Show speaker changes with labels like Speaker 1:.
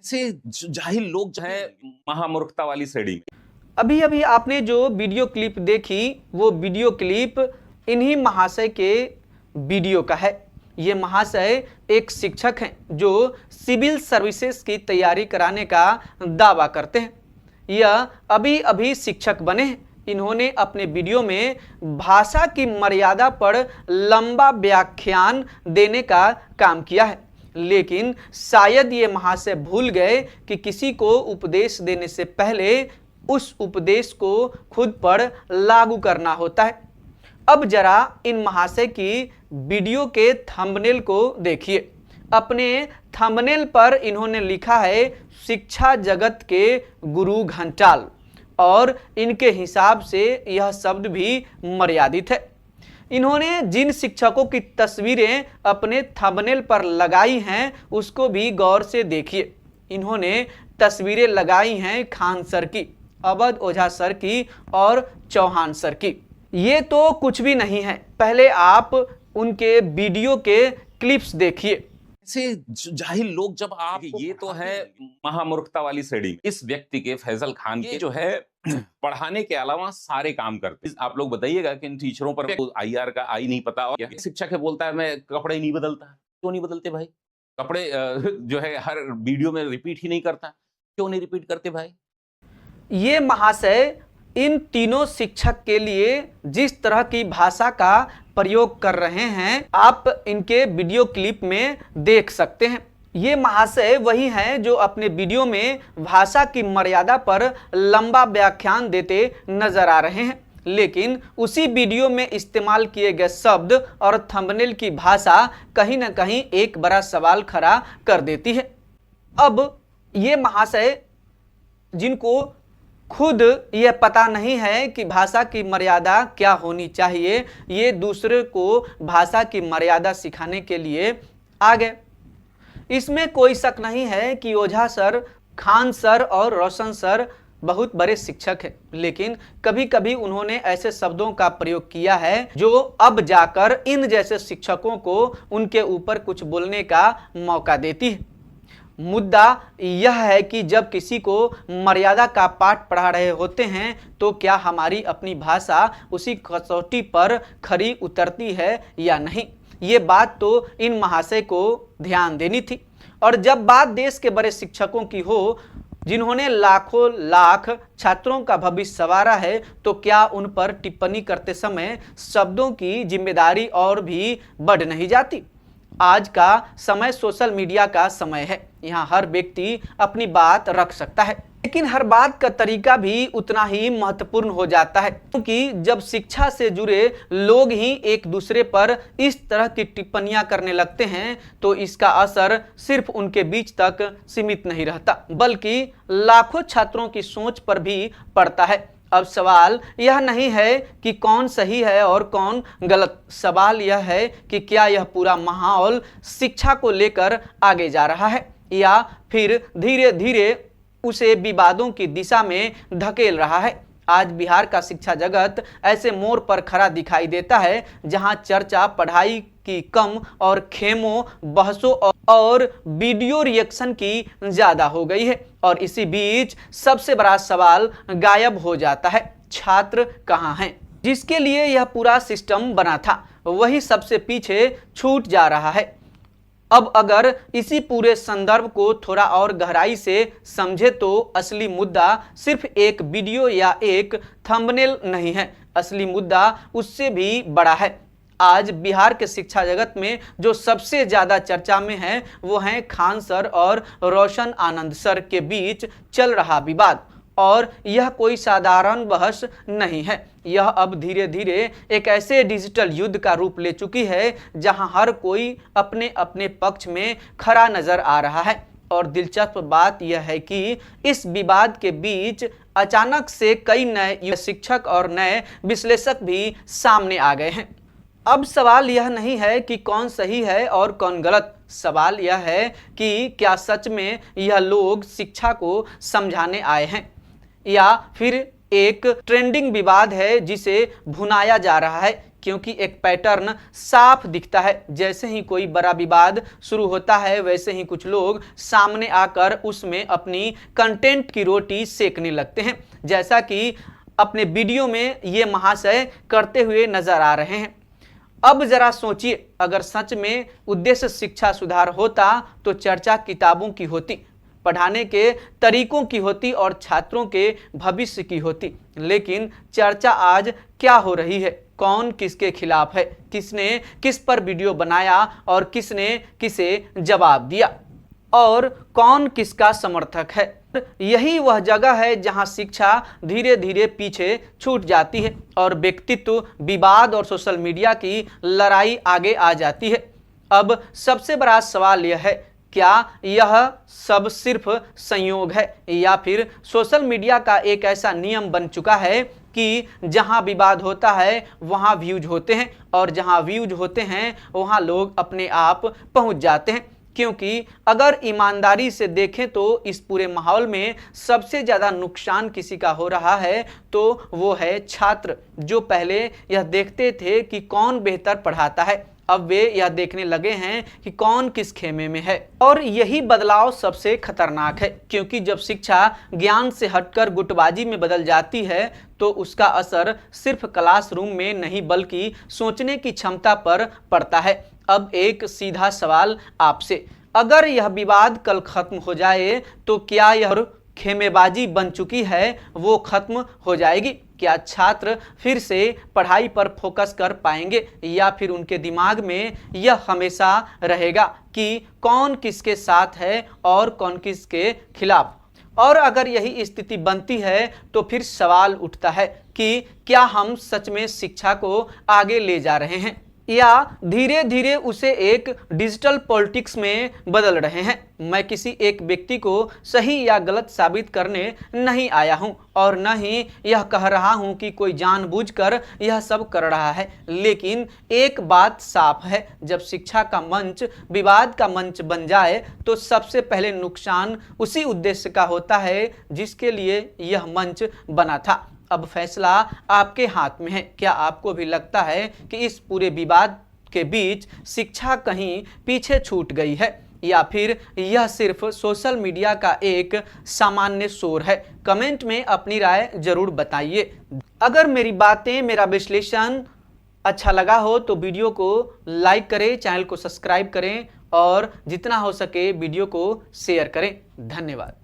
Speaker 1: से जाहिल लोग जो है महामूर्खता वाली श्रेणी में।
Speaker 2: अभी अभी आपने जो वीडियो क्लिप देखी वो वीडियो क्लिप इन्हीं महाशय के वीडियो का है। ये महाशय एक शिक्षक हैं जो सिविल सर्विसेज की तैयारी कराने का दावा करते हैं। यह अभी अभी शिक्षक बने हैं। इन्होंने अपने वीडियो में भाषा की मर्यादा पर लंबा व्याख्यान देने का काम किया है, लेकिन शायद ये महाशय भूल गए कि किसी को उपदेश देने से पहले उस उपदेश को खुद पर लागू करना होता है। अब जरा इन महाशय की वीडियो के थंबनेल को देखिए। अपने थंबनेल पर इन्होंने लिखा है शिक्षा जगत के गुरु घंटाल, और इनके हिसाब से यह शब्द भी मर्यादित है। इन्होंने जिन शिक्षकों की तस्वीरें अपने थंबनेल पर लगाई हैं उसको भी गौर से देखिए। इन्होंने तस्वीरें लगाई हैं खान सर की, अवध ओझा सर की और चौहान सर की। ये तो कुछ भी नहीं है, पहले आप उनके वीडियो के क्लिप्स देखिए।
Speaker 1: से जाहिल लोग जब आप ये तो है महामूर्खता वाली श्रेणी में। इस व्यक्ति के फैजल खान के जो है पढ़ाने के अलावा सारे काम करते। आप लोग बताइएगा कि इन टीचरों पर आईआर का आई नहीं पता, और शिक्षक है बोलता है मैं कपड़े नहीं बदलता। क्यों नहीं बदलते भाई? कपड़े जो है हर वीडियो में रिपीट ही नहीं करता, क्यों नहीं रिपीट करते भाई?
Speaker 2: ये महाशय इन तीनों शिक्षक के लिए जिस तरह की भाषा का प्रयोग कर रहे हैं आप इनके वीडियो क्लिप में देख सकते हैं। ये महाशय वही हैं जो अपने वीडियो में भाषा की मर्यादा पर लंबा व्याख्यान देते नजर आ रहे हैं, लेकिन उसी वीडियो में इस्तेमाल किए गए शब्द और थंबनेल की भाषा कहीं ना कहीं एक बड़ा सवाल खड़ा कर देती है। अब ये महाशय जिनको खुद यह पता नहीं है कि भाषा की मर्यादा क्या होनी चाहिए, ये दूसरे को भाषा की मर्यादा सिखाने के लिए आ गए। इसमें कोई शक नहीं है कि ओझा सर, खान सर और रोशन सर बहुत बड़े शिक्षक हैं, लेकिन कभी कभी उन्होंने ऐसे शब्दों का प्रयोग किया है जो अब जाकर इन जैसे शिक्षकों को उनके ऊपर कुछ बोलने का मौका देती है। मुद्दा यह है कि जब किसी को मर्यादा का पाठ पढ़ा रहे होते हैं तो क्या हमारी अपनी भाषा उसी कसौटी पर खरी उतरती है या नहीं। ये बात तो इन महाशय को ध्यान देनी थी। और जब बात देश के बड़े शिक्षकों की हो जिन्होंने लाखों लाख छात्रों का भविष्य संवारा है, तो क्या उन पर टिप्पणी करते समय शब्दों की जिम्मेदारी और भी बढ़ नहीं जाती? आज का समय सोशल मीडिया का समय है। यहाँ हर व्यक्ति अपनी बात रख सकता है, लेकिन हर बात का तरीका भी उतना ही महत्वपूर्ण हो जाता है, क्योंकि जब शिक्षा से जुड़े लोग ही एक दूसरे पर इस तरह की टिप्पणियां करने लगते हैं तो इसका असर सिर्फ उनके बीच तक सीमित नहीं रहता, बल्कि लाखों छात्रों की सोच पर भी पड़ता है। अब सवाल यह नहीं है कि कौन सही है और कौन गलत, सवाल यह है कि क्या यह पूरा माहौल शिक्षा को लेकर आगे जा रहा है या फिर धीरे धीरे उसे विवादों की दिशा में धकेल रहा है। आज बिहार का शिक्षा जगत ऐसे मोड़ पर खड़ा दिखाई देता है जहां चर्चा पढ़ाई की कम और खेमों, बहसों और वीडियो रिएक्शन की ज्यादा हो गई है, और इसी बीच सबसे बड़ा सवाल गायब हो जाता है, छात्र कहाँ हैं? जिसके लिए यह पूरा सिस्टम बना था वही सबसे पीछे छूट जा रहा है। अब अगर इसी पूरे संदर्भ को थोड़ा और गहराई से समझे तो असली मुद्दा सिर्फ एक वीडियो या एक थंबनेल नहीं है, असली मुद्दा उससे भी बड़ा है। आज बिहार के शिक्षा जगत में जो सबसे ज्यादा चर्चा में है वो है खान सर और रोशन आनंद सर के बीच चल रहा विवाद, और यह कोई साधारण बहस नहीं है। यह अब धीरे धीरे एक ऐसे डिजिटल युद्ध का रूप ले चुकी है जहां हर कोई अपने अपने पक्ष में खड़ा नजर आ रहा है। और दिलचस्प बात यह है कि इस विवाद के बीच अचानक से कई नए शिक्षक और नए विश्लेषक भी सामने आ गए हैं। अब सवाल यह नहीं है कि कौन सही है और कौन गलत, सवाल यह है कि क्या सच में यह लोग शिक्षा को समझाने आए हैं या फिर एक ट्रेंडिंग विवाद है जिसे भुनाया जा रहा है। क्योंकि एक पैटर्न साफ दिखता है। जैसे ही कोई बड़ा विवाद शुरू होता है वैसे ही कुछ लोग सामने आकर उसमें अपनी कंटेंट की रोटी सेकने लगते हैं, जैसा कि अपने वीडियो में ये महाशय करते हुए नजर आ रहे हैं। अब जरा सोचिए, अगर सच में उद्देश्य शिक्षा सुधार होता तो चर्चा किताबों की होती, पढ़ाने के तरीकों की होती और छात्रों के भविष्य की होती। लेकिन चर्चा आज क्या हो रही है? कौन किसके खिलाफ है, किसने किस पर वीडियो बनाया और किसने किसे जवाब दिया, और कौन किसका समर्थक है। यही वह जगह है जहां शिक्षा धीरे धीरे पीछे छूट जाती है और व्यक्तित्व, विवाद और सोशल मीडिया की लड़ाई आगे आ जाती है। अब सबसे बड़ा सवाल यह है, क्या यह सब सिर्फ संयोग है या फिर सोशल मीडिया का एक ऐसा नियम बन चुका है कि जहां विवाद होता है वहां व्यूज होते हैं और जहां व्यूज होते हैं वहां लोग अपने आप पहुंच जाते हैं। क्योंकि अगर ईमानदारी से देखें तो इस पूरे माहौल में सबसे ज़्यादा नुकसान किसी का हो रहा है तो वो है छात्र, जो पहले यह देखते थे कि कौन बेहतर पढ़ाता है, अब वे यह देखने लगे हैं कि कौन किस खेमे में है। और यही बदलाव सबसे खतरनाक है, क्योंकि जब शिक्षा ज्ञान से हटकर गुटबाजी में बदल जाती है तो उसका असर सिर्फ क्लासरूम में नहीं बल्कि सोचने की क्षमता पर पड़ता है। अब एक सीधा सवाल आपसे, अगर यह विवाद कल खत्म हो जाए तो क्या यह खेमेबाजी बन चुकी है वो खत्म हो जाएगी? क्या छात्र फिर से पढ़ाई पर फोकस कर पाएंगे या फिर उनके दिमाग में यह हमेशा रहेगा कि कौन किसके साथ है और कौन किसके खिलाफ? और अगर यही स्थिति बनती है तो फिर सवाल उठता है कि क्या हम सच में शिक्षा को आगे ले जा रहे हैं या धीरे धीरे उसे एक डिजिटल पॉलिटिक्स में बदल रहे हैं। मैं किसी एक व्यक्ति को सही या गलत साबित करने नहीं आया हूं और न ही यह कह रहा हूं कि कोई जानबूझकर यह सब कर रहा है, लेकिन एक बात साफ है, जब शिक्षा का मंच विवाद का मंच बन जाए तो सबसे पहले नुकसान उसी उद्देश्य का होता है जिसके लिए यह मंच बना था। अब फैसला आपके हाथ में है। क्या आपको भी लगता है कि इस पूरे विवाद के बीच शिक्षा कहीं पीछे छूट गई है या फिर यह सिर्फ सोशल मीडिया का एक सामान्य शोर है? कमेंट में अपनी राय जरूर बताइए। अगर मेरी बातें, मेरा विश्लेषण अच्छा लगा हो तो वीडियो को लाइक करें, चैनल को सब्सक्राइब करें और जितना हो सके वीडियो को शेयर करें। धन्यवाद।